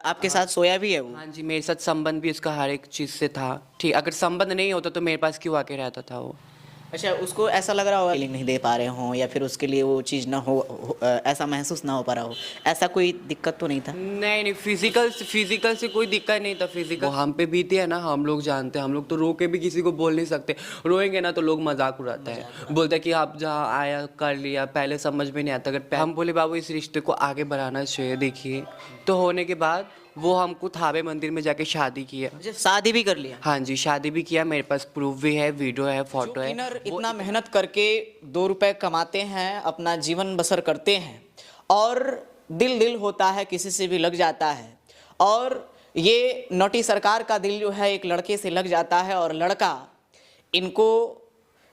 आपके साथ सोया भी है वो? हाँ जी, मेरे साथ संबंध भी उसका हर एक चीज़ से था। ठीक, अगर संबंध नहीं होता तो मेरे पास क्यों आके रहता था वो? अच्छा, उसको ऐसा लग रहा होगा फीलिंग नहीं दे पा रहे हों या फिर उसके लिए वो चीज़ ना हो, ऐसा महसूस ना हो पा रहा हो, ऐसा कोई दिक्कत तो नहीं था? नहीं, नहीं, फिज़िकल से कोई दिक्कत नहीं था। फिज़िकल वो हम पे बीती है ना, हम लोग जानते हैं। हम लोग तो रो के भी किसी को बोल नहीं सकते। रोएँगे ना तो लोग मज़ाक उड़ाते हैं। बोलते हैं कि आप जहाँ आया कर लिया, पहले समझ में नहीं आता। अगर हम बोले बाबू इस रिश्ते को आगे बढ़ाना चाहिए देखिए, तो होने के बाद वो हमको थावे मंदिर में जाके शादी किया। अच्छा, शादी भी कर लिया? हाँ जी, शादी भी किया। मेरे पास प्रूफ़ भी है, वीडियो है, जो फ़ोटो है। किन्नर वो इतना मेहनत करके 2 रुपए कमाते हैं, अपना जीवन बसर करते हैं और दिल होता है, किसी से भी लग जाता है और ये नौटी सरकार का दिल जो है एक लड़के से लग जाता है और लड़का इनको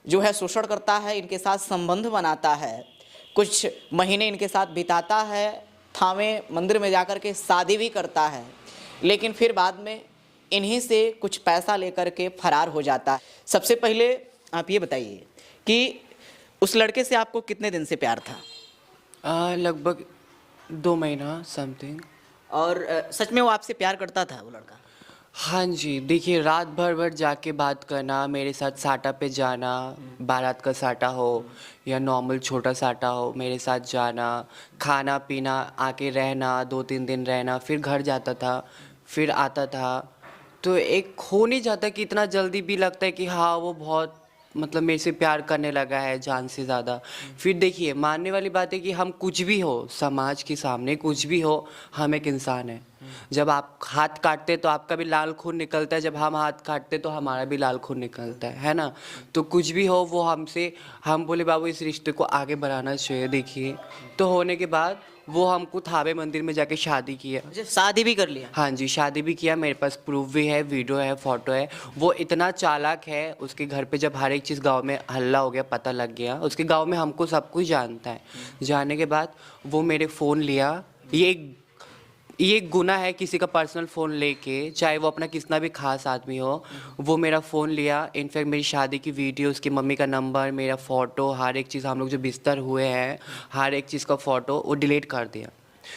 जो है शोषण करता है, इनके साथ संबंध बनाता है, कुछ महीने इनके साथ बिताता है, थावे मंदिर में जाकर के शादी भी करता है, लेकिन फिर बाद में इन्हीं से कुछ पैसा लेकर के फरार हो जाता है। सबसे पहले आप ये बताइए कि उस लड़के से आपको कितने दिन से प्यार था? लगभग 2 महीना समथिंग। और सच में वो आपसे प्यार करता था वो लड़का? हाँ जी, देखिए रात भर जाके बात करना, मेरे साथ साटा पे जाना, बारात का साटा हो या नॉर्मल छोटा साटा हो, मेरे साथ जाना, खाना-पीना, आके रहना, 2-3 दिन रहना, फिर घर जाता था, फिर आता था। तो एक हो नहीं जाता कि इतना जल्दी भी लगता है कि हाँ, वो बहुत मतलब मेरे से प्यार करने लगा है जान से ज़्यादा। फिर देखिए, मानने वाली बात है कि हम कुछ भी हो, समाज के सामने कुछ भी हो, हम एक इंसान हैं। जब आप हाथ काटते तो आपका भी लाल खून निकलता है, जब हम हाथ काटते तो हमारा भी लाल खून निकलता है ना? तो कुछ भी हो वो हमसे हम बोले बाबू इस रिश्ते को आगे बढ़ाना चाहिए देखिए। तो होने के बाद वो हमको थावे मंदिर में जाके शादी किया। अच्छा, शादी भी कर लिया? हाँ जी, शादी भी किया, मेरे पास प्रूफ़ भी है, वीडियो है, फ़ोटो है। वो इतना चालाक है, उसके घर पे जब हर एक चीज़ गाँव में हल्ला हो गया, पता लग गया, उसके गाँव में हमको सब कुछ जानता है। जानने के बाद वो मेरे फ़ोन लिया, ये एक गुनाह है किसी का पर्सनल फ़ोन लेके, चाहे वो अपना कितना भी ख़ास आदमी हो, वो मेरा फ़ोन लिया, इनफैक्ट मेरी शादी की वीडियो, उसकी मम्मी का नंबर, मेरा फ़ोटो, हर एक चीज़ हम लोग जो बिस्तर हुए हैं, हर एक चीज़ का फ़ोटो वो डिलीट कर दिया।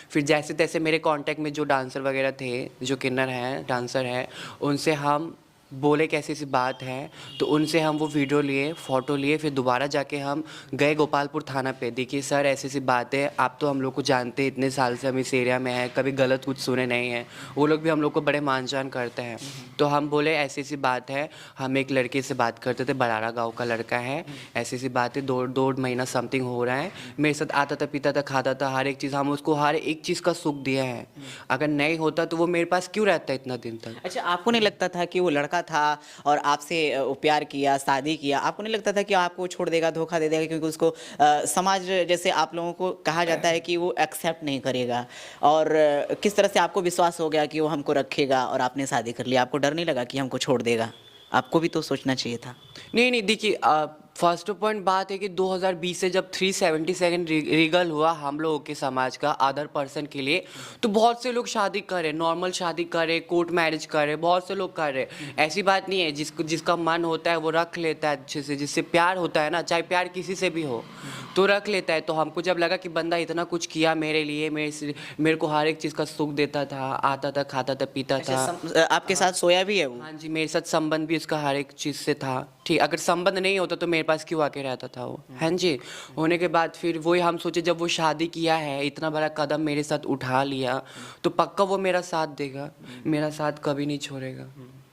फिर जैसे-तैसे मेरे कॉन्टैक्ट में जो डांसर वगैरह थे, जो किन्नर हैं, डांसर हैं, उनसे हम बोले कि ऐसी-ऐसी बात है, तो उनसे हम वो वीडियो लिए, फ़ोटो लिए, फिर दोबारा जाके हम गए गोपालपुर थाना पे, देखिए सर ऐसी-ऐसी बात है, आप तो हम लोग को जानते हैं, इतने साल से हम इस एरिया में हैं, कभी गलत कुछ सुने नहीं हैं। वो लोग भी हम लोग को बड़े मान-जान करते हैं। तो हम बोले ऐसी-ऐसी बात है, हम एक लड़के से बात करते थे, बराड़ा गाँव का लड़का है, ऐसी-ऐसी बात है, 2 महीना समथिंग हो रहा है, मेरे साथ आता था, पीता था, खाता था, हर एक चीज़, हम उसको हर एक चीज़ का सुख दिए हैं। अगर नहीं होता तो वो मेरे पास क्यों रहता इतना दिन तक? अच्छा, आपको नहीं लगता था कि वो लड़का था और आपसे वो प्यार किया, शादी किया, आपको नहीं लगता था कि आपको छोड़ देगा, धोखा दे देगा क्योंकि उसको समाज जैसे आप लोगों को कहा जाता है कि वो एक्सेप्ट नहीं करेगा और किस तरह से आपको विश्वास हो गया कि वो हमको रखेगा और आपने शादी कर लिया? आपको डर नहीं लगा कि हमको छोड़ देगा? आपको भी तो सोचना चाहिए था। नहीं, नहीं देखिए फर्स्ट पॉइंट बात है कि 2020 से जब 372 रीगल हुआ हम लोगों के समाज का अदर पर्सन के लिए, तो बहुत से लोग शादी कर रहे, नॉर्मल शादी कर रहे, कोर्ट मैरिज कर रहे, बहुत से लोग कर रहे। ऐसी बात नहीं है, जिसका मन होता है वो रख लेता है अच्छे से, जिससे प्यार होता है ना, चाहे प्यार किसी से भी हो, तो रख लेता है। तो हमको जब लगा कि बंदा इतना कुछ किया मेरे लिए, मेरे को हर एक चीज़ का सुख देता था, आता था, खाता था, पीता अच्छा, था। आपके साथ सोया भी है वो? हाँ जी, मेरे साथ संबंध भी उसका हर एक चीज़ से था। ठीक, अगर संबंध नहीं होता तो मेरे पास क्यों आके रहता था वो? हाँ जी, होने के बाद फिर वही हम सोचे जब वो शादी किया है, इतना बड़ा कदम मेरे साथ उठा लिया, तो पक्का वो मेरा साथ देगा, मेरा साथ कभी नहीं छोड़ेगा।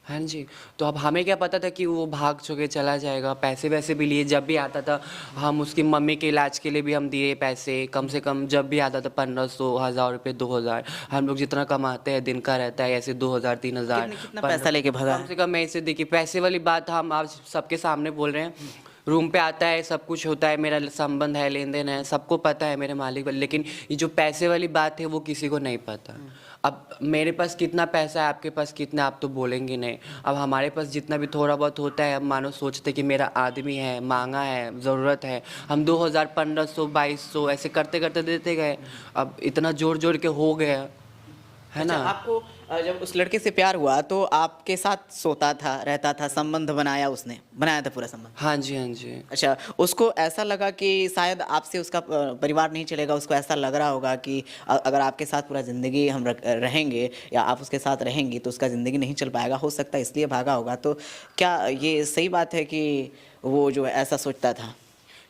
हाँ जी, तो अब हमें क्या पता था कि वो भाग के चला जाएगा, पैसे-वैसे भी लिए, जब भी आता था हम उसकी मम्मी के इलाज के लिए भी हम दिए पैसे, कम से कम जब भी आता था 1500, 1000 रुपए, 2000, हम लोग जितना कमाते हैं दिन का रहता है ऐसे 2000, 3000, कितना 15, पैसा लेके भगा कम है? से कम ऐसे देखिए पैसे वाली बात हम आज सबके सामने बोल रहे हैं। रूम पे आता है, सब कुछ होता है, मेरा संबंध है, लेन-देन है, सबको पता है मेरे मालिक वाली, लेकिन ये जो पैसे वाली बात है वो किसी को नहीं पता। अब मेरे पास कितना पैसा है, आपके पास कितना, आप तो बोलेंगे नहीं। अब हमारे पास जितना भी थोड़ा बहुत होता है, अब मानो सोचते कि मेरा आदमी है, माँगा है, ज़रूरत है, हम 2000, 1500, 2200 ऐसे करते-करते देते गए। अब इतना जोड़-जोड़ के हो गया, है अच्छा, ना। आपको जब उस लड़के से प्यार हुआ तो आपके साथ सोता था, रहता था, संबंध उसने बनाया था पूरा संबंध? हाँ जी, हाँ जी। अच्छा, उसको ऐसा लगा कि शायद आपसे उसका परिवार नहीं चलेगा, उसको ऐसा लग रहा होगा कि अगर आपके साथ पूरा ज़िंदगी हम रहेंगे या आप उसके साथ रहेंगी तो उसका ज़िंदगी नहीं चल पाएगा, हो सकता है इसलिए भागा होगा। तो क्या ये सही बात है कि वो जो है ऐसा सोचता था?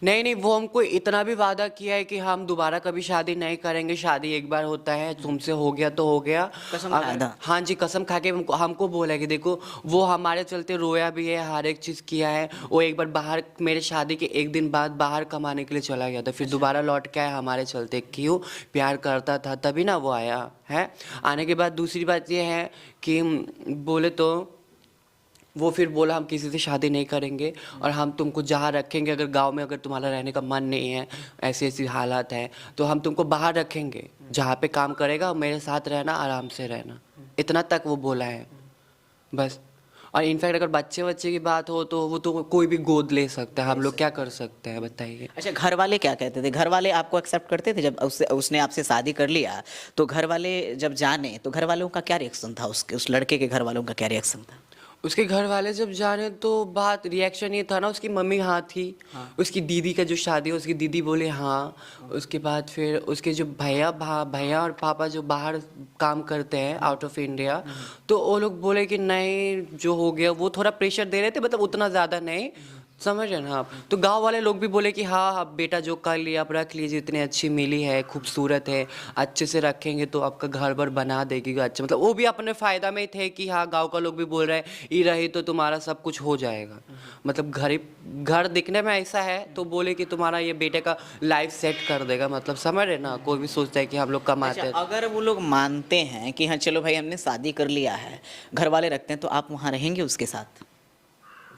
नहीं, नहीं, वो हमको इतना भी वादा किया है कि हम दोबारा कभी शादी नहीं करेंगे, शादी एक बार होता है, तुमसे हो गया तो हो गया। कसम खाया अगर था? हाँ जी, कसम खा के हमको बोला है कि देखो, वो हमारे चलते रोया भी है, हर एक चीज़ किया है। वो एक बार बाहर मेरे शादी के 1 दिन बाद बाहर कमाने के लिए चला गया था, फिर दोबारा लौट के आया हमारे चलते। क्यों? प्यार करता था तभी ना वो आया है। आने के बाद दूसरी बात ये है कि बोले तो वो फिर बोला हम किसी से शादी नहीं करेंगे और हम तुमको जहाँ रखेंगे, अगर गांव में अगर तुम्हारा रहने का मन नहीं है, ऐसी ऐसी हालात है, तो हम तुमको बाहर रखेंगे, जहाँ पे काम करेगा मेरे साथ रहना, आराम से रहना। इतना तक वो बोला है बस। और इनफैक्ट अगर बच्चे बच्चे की बात हो तो वो तो कोई भी गोद ले सकता है, हम लोग क्या कर सकते हैं बताइए। अच्छा, घर वाले क्या कहते थे? घर वाले आपको एक्सेप्ट करते थे जब उसने आपसे शादी कर लिया? तो घर वाले जब जाने तो घर वालों का क्या रिएक्शन था? उस लड़के के घर वालों का क्या रिएक्शन था? उसके घर वाले जब जाने तो बात रिएक्शन ये था ना, उसकी मम्मी हाँ थी। उसकी दीदी का जो शादी है, उसकी दीदी बोले हाँ। उसके बाद फिर उसके जो भैया और पापा जो बाहर काम करते हैं आउट ऑफ इंडिया, तो वो लोग बोले कि नहीं जो हो गया, वो थोड़ा प्रेशर दे रहे थे, मतलब उतना ज़्यादा नहीं, समझ रहे ना आप। तो गांव वाले लोग भी बोले कि हाँ हाँ बेटा जो कर लिया आप रख लीजिए, इतनी अच्छी मिली है, खूबसूरत है, अच्छे से रखेंगे तो आपका घर भर बना देगी अच्छा। मतलब वो भी अपने फ़ायदा में थे कि हाँ गांव का लोग भी बोल रहे हैं ये रही तो तुम्हारा सब कुछ हो जाएगा। मतलब घर दिखने में ऐसा है तो बोले कि तुम्हारा ये बेटे का लाइफ सेट कर देगा, मतलब समझ रहे ना। कोई भी सोचता है कि हम लोग कमाते अच्छा, हैं। अगर वो लोग मानते हैं कि हाँ चलो भाई हमने शादी कर लिया है, घर वाले रखते हैं, तो आप वहाँ रहेंगे उसके साथ?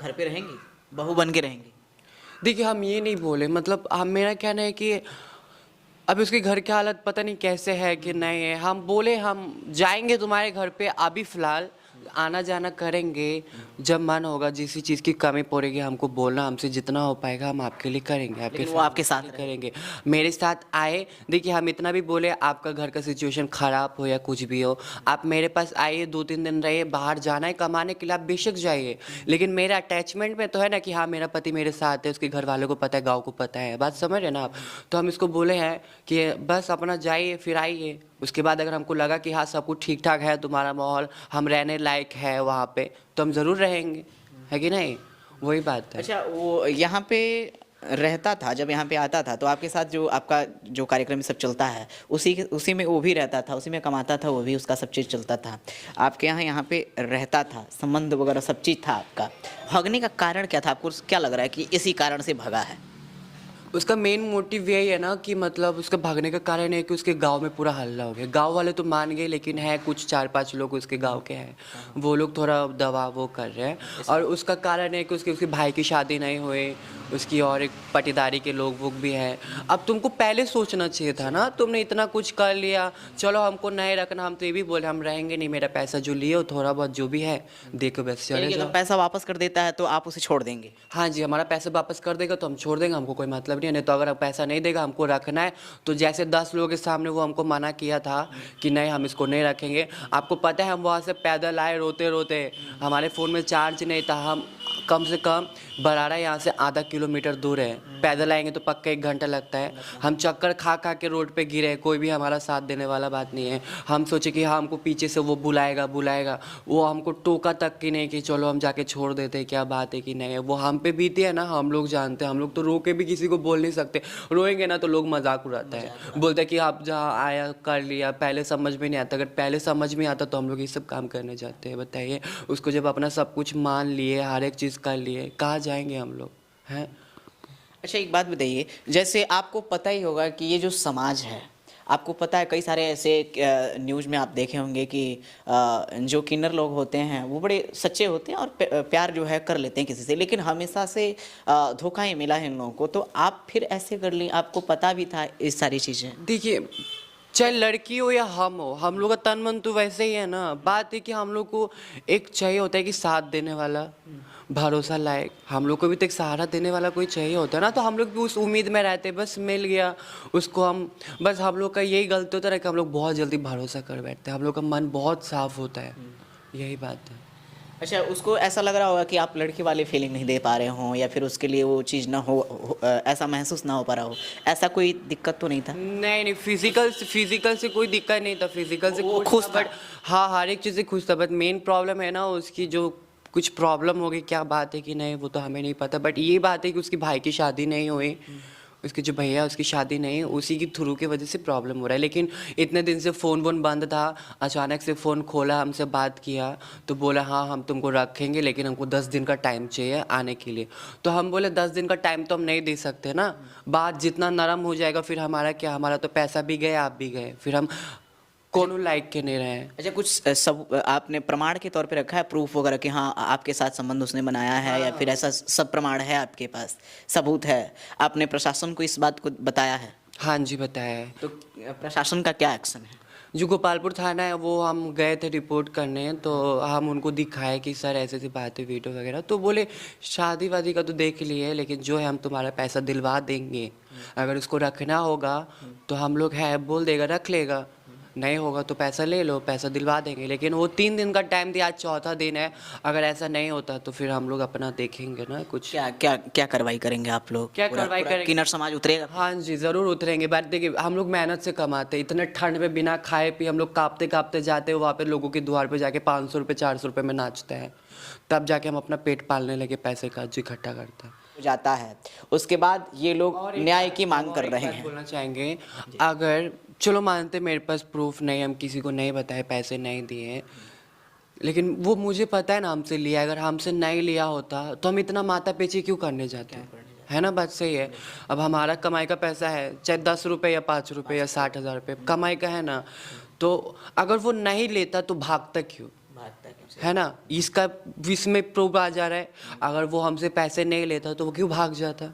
घर पे रहेंगी, बहू बन के रहेंगी? देखिए हम ये नहीं बोले, मतलब हम, मेरा कहना है कि अभी उसके घर की हालत पता नहीं कैसे है कि नहीं है। हम बोले हम जाएंगे तुम्हारे घर पे, अभी फ़िलहाल आना जाना करेंगे, जब मन होगा, जिस चीज़ की कमी पड़ेगी हमको बोलना, हमसे जितना हो पाएगा हम आपके लिए करेंगे, आपके लेकिन वो आपके साथ लिए करेंगे। मेरे साथ आए, देखिए हम इतना भी बोले आपका घर का सिचुएशन ख़राब हो या कुछ भी हो, आप मेरे पास आइए, 2-3 दिन रहिए, बाहर जाना है कमाने के लिए आप बेशक जाइए, लेकिन मेरा अटैचमेंट में तो है ना कि हाँ मेरा पति मेरे साथ है, उसके घर वालों को पता है, गाँव को पता है, बात समझ रहे ना आप। तो हम इसको बोले हैं कि बस अपना जाइए फिर आइए, उसके बाद अगर हमको लगा कि हाँ सब कुछ ठीक ठाक है, तुम्हारा माहौल हम रहने लायक है वहाँ पे, तो हम ज़रूर रहेंगे, है कि नहीं। वही बात है। अच्छा, वो यहाँ पे रहता था, जब यहाँ पे आता था तो आपके साथ जो आपका जो कार्यक्रम ये सब चलता है उसी में वो भी रहता था, उसी में कमाता था वो भी, उसका सब चीज़ चलता था, आपके यहाँ पे रहता था, संबंध वगैरह सब चीज़ था आपका। भागने का कारण क्या था? आपको क्या लग रहा है कि इसी कारण से भगा है? उसका मेन मोटिव यही है ना कि मतलब उसका भागने का कारण है कि उसके गांव में पूरा हल्ला हो गया। गांव वाले तो मान गए, लेकिन है कुछ 4-5 लोग उसके गांव के हैं, वो लोग थोड़ा दबाव वो कर रहे हैं। और उसका कारण है कि उसके भाई की शादी नहीं हुई, उसकी और एक पटीदारी के लोग वो भी हैं। अब तुमको पहले सोचना चाहिए था ना, तुमने इतना कुछ कर लिया, चलो हमको नहीं रखना, हम तो ये भी बोले हम रहेंगे नहीं, मेरा पैसा जो लिए हो थोड़ा बहुत जो भी है देखो बस चले यानी कि जाओ। अगर पैसा वापस कर देता है तो आप उसे छोड़ देंगे? हाँ जी, हमारा पैसा वापस कर देगा तो हम छोड़ देंगे, हमको कोई मतलब नहीं है। नहीं तो अगर पैसा नहीं देगा, हमको रखना है, तो जैसे 10 लोगों के सामने वो हमको मना किया था कि नहीं हम इसको नहीं रखेंगे। आपको पता है हम वहाँ से पैदल आए रोते रोते, हमारे फ़ोन में चार्ज नहीं था, हम कम से कम बराड़ा यहाँ से आधा किलोमीटर दूर है, पैदल आएंगे तो पक्का 1 घंटा लगता है। हम चक्कर खा खा के रोड पे गिरे, कोई भी हमारा साथ देने वाला बात नहीं है। हम सोचे कि हाँ हमको पीछे से वो बुलाएगा, वो हमको टोका तक कि नहीं कि चलो हम जाके छोड़ देते, क्या बात है कि नहीं है। वो हम पे बीती है ना, हम लोग जानते हैं, हम लोग तो रो के भी किसी को बोल नहीं सकते, रोएंगे ना तो लोग मजाक उड़ाते हैं, बोलते हैं कि आप जहाँ आया कर लिया, पहले समझ में नहीं आता। अगर पहले समझ में आता तो हम लोग ये सब काम करने जाते हैं बताइए। उसको जब अपना सब कुछ मान लिए, हर एक चीज़ कर लिए, कहाँ जाएंगे हम लोग हैं। अच्छा, एक बात बताइए, जैसे आपको पता ही होगा कि ये जो समाज है, आपको पता है कई सारे ऐसे न्यूज़ में आप देखे होंगे कि जो किन्नर लोग होते हैं वो बड़े सच्चे होते हैं और प्यार जो है कर लेते हैं किसी से, लेकिन हमेशा से धोखा ही मिला है इन लोगों को। तो आप फिर ऐसे कर ली, आपको पता भी था ये सारी चीज़ें? देखिए, चाहे लड़की हो या हम हो, हम लोग का तन मन तो वैसे ही है ना। बात है कि हम लोग को एक चाहिए होता है कि साथ देने वाला, भरोसा लायक, हम लोग को भी तो एक सहारा देने वाला कोई चाहिए होता है ना, तो हम लोग भी उस उम्मीद में रहते, बस मिल गया उसको हम, बस हम लोग का यही गलती होता है कि हम लोग बहुत जल्दी भरोसा कर बैठते हैं, हम लोग का मन बहुत साफ होता है, यही बात है। अच्छा, उसको ऐसा लग रहा होगा कि आप लड़की वाली फीलिंग नहीं दे पा रहे हो, या फिर उसके लिए वो चीज़ ना ऐसा महसूस ना हो पा रहा हो, ऐसा कोई दिक्कत तो नहीं था? नहीं नहीं, फिजिकल से कोई दिक्कत नहीं था, फिजिकल से वो खुश खुश था, था। बट हाँ हर एक चीज़ से खुश था, बट मेन प्रॉब्लम है ना उसकी, जो कुछ प्रॉब्लम होगी, क्या बात है कि नहीं वो तो हमें नहीं पता, बट ये बात है कि उसकी भाई की शादी नहीं हुई, उसके जो भैया उसकी शादी नहीं, उसी की थ्रू की वजह से प्रॉब्लम हो रहा है। लेकिन इतने दिन से फ़ोन वोन बंद था, अचानक से फ़ोन खोला, हमसे बात किया, तो बोला हाँ हम तुमको रखेंगे, लेकिन हमको 10 दिन का टाइम चाहिए आने के लिए। तो हम बोले 10 दिन का टाइम तो हम नहीं दे सकते ना, बात जितना नरम हो जाएगा फिर हमारा क्या, हमारा तो पैसा भी गए, आप भी गए, फिर हम कोनो लाइक के नहीं रहे हैं। अच्छा, कुछ सब आपने प्रमाण के तौर पे रखा है, प्रूफ वगैरह कि हाँ आपके साथ संबंध उसने बनाया है, या फिर ऐसा सब प्रमाण है आपके पास, सबूत है? आपने प्रशासन को इस बात को बताया है? हाँ जी, बताया है। तो प्रशासन का क्या एक्शन है? जो गोपालपुर थाना है वो हम गए थे रिपोर्ट करने, तो हम उनको दिखाए कि सर ऐसे ऐसी बात है, वीडियो वगैरह, तो बोले शादी वादी का तो देख लिए, लेकिन जो है हम तुम्हारा पैसा दिलवा देंगे, अगर उसको रखना होगा तो हम लोग है बोल देगा रख लेगा, नहीं होगा तो पैसा ले लो, पैसा दिलवा देंगे। लेकिन वो 3 दिन का टाइम दिया, आज चौथा दिन है, अगर ऐसा नहीं होता तो फिर हम लोग अपना देखेंगे ना कुछ। क्या क्या क्या कार्रवाई करेंगे आप लोग? क्या पूरा- कार्रवाई पूरा करेंगे? किन्नर समाज उतरेगा? हाँ जी, ज़रूर उतरेंगे। बात देखिए, हम लोग मेहनत से कमाते, इतने ठंड में बिना खाए पिए हम लोग काँपते काँपते जाते हैं, वहाँ पे लोगों के द्वार पे जाके 500 रुपये 400 रुपये में नाचते हैं, तब जाके हम अपना पेट पालने लगे, पैसे का जो इकट्ठा करते हैं। हो जाता है, उसके बाद ये लोग न्याय की मांग कर रहे हैं। बोलना चाहेंगे, अगर चलो मानते मेरे पास प्रूफ नहीं, हम किसी को नहीं बताए, पैसे नहीं दिए, लेकिन वो मुझे पता है ना हमसे लिया, अगर हमसे नहीं लिया होता तो हम इतना माथा पेची क्यों करने जाते हैं, है ना? बात सही है। अब हमारा कमाई का पैसा है, चाहे 10 रुपये या 5 रुपये या 60,000 रुपये कमाई का है ना, तो अगर वो नहीं लेता तो भागता क्यों, है ना? इसका इसमें प्रूफ आ जा रहा है, अगर वो हमसे पैसे नहीं लेता तो वो क्यों भाग जाता,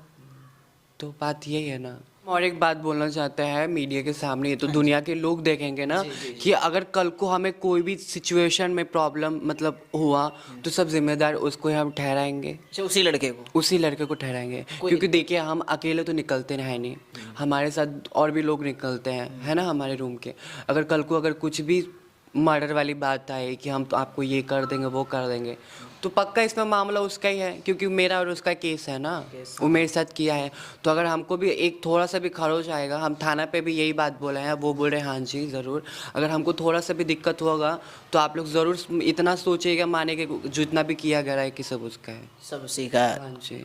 तो बात यही है ना। और एक बात बोलना चाहते हैं मीडिया के सामने, ये तो दुनिया के लोग देखेंगे ना, कि अगर कल को हमें कोई भी सिचुएशन में प्रॉब्लम मतलब हुआ तो सब जिम्मेदार उसको ही हम ठहराएंगे, अच्छा, उसी लड़के को? उसी लड़के को ठहराएंगे, क्योंकि देखिए हम अकेले तो निकलते हैं नहीं, हमारे साथ और भी लोग निकलते हैं, है ना, हमारे रूम के। अगर कल को अगर कुछ भी मर्डर वाली बात आए कि हम तो आपको ये कर देंगे वो कर देंगे, तो पक्का इसमें मामला उसका ही है, क्योंकि मेरा और उसका केस है ना, वो मेरे साथ किया है। तो अगर हमको भी एक थोड़ा सा भी खरोच आएगा, हम थाना पे भी यही बात बोले हैं, वो बोल रहे हैं हाँ जी ज़रूर, अगर हमको थोड़ा सा भी दिक्कत होगा तो आप लोग ज़रूर इतना सोचिएगा, माने कि जितना भी किया गया है कि सब उसका है। सब उसी का? हाँ जी।